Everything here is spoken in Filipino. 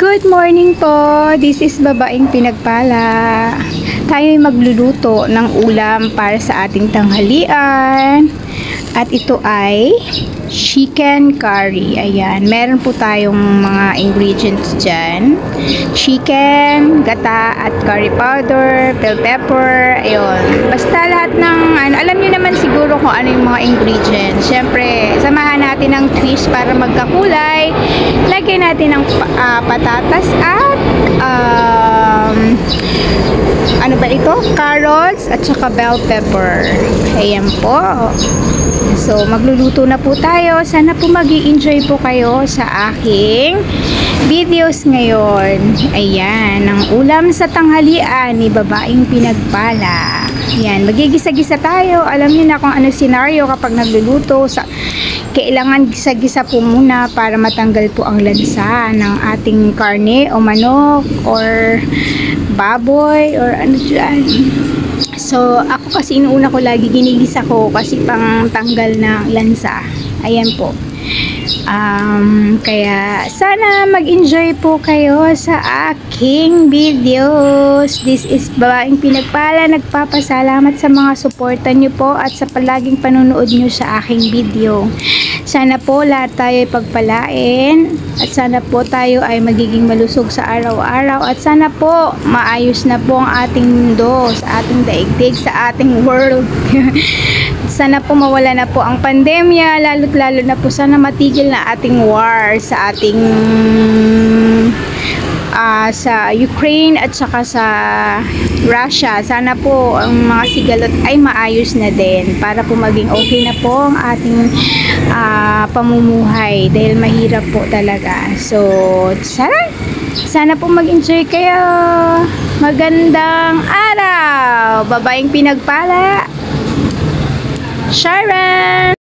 Good morning po! This is Babaeng Pinagpala. Tayo'y magluluto ng ulam para sa ating tanghalian. At ito ay chicken curry. Ayan, meron po tayong mga ingredients dyan. Chicken, gata, at curry powder, bell pepper, ayun. Basta lahat ng, alam nyo naman siguro kung ano yung mga ingredients. Siyempre, samahan natin ng twist para magkakulay. Lagyan natin ng patatas at ano ba ito? Carrots at saka bell pepper. Ayan po. So, magluluto na po tayo. Sana po mag-i-enjoy po kayo sa aking videos ngayon. Ayan, ang ulam sa tanghalian ni Babaeng Pinagpala. Ayan, magigisa-gisa tayo. Alam niyo na kung ano scenario kapag nagluluto. Kailangan gisa-gisa po muna para matanggal po ang lansa ng ating karne o manok or baboy or ano dyan. So, ako kasi inuuna ko lagi ginigisa ko kasi pang tanggal ng lansa. Ayan po. Kaya sana mag-enjoy po kayo sa aking videos. This is Babaeng Pinagpala. Nagpapasalamat sa mga suporta nyo po at sa palaging panonood nyo sa aking video. Sana po lahat tayo ay pagpalain at sana po tayo ay magiging malusog sa araw-araw at sana po maayos na po ang ating mundo, sa ating daigdig, sa ating world. Sana po mawala na po ang pandemya, lalo't lalo na po sana matigil na ating war sa ating sa Ukraine at saka sa Russia. Sana po ang mga sigalot ay maayos na din para po maging okay na po ang ating pamumuhay dahil mahirap po talaga. So, sana po mag-enjoy kayo. Magandang araw! Babaeng Pinagpala, Sharon!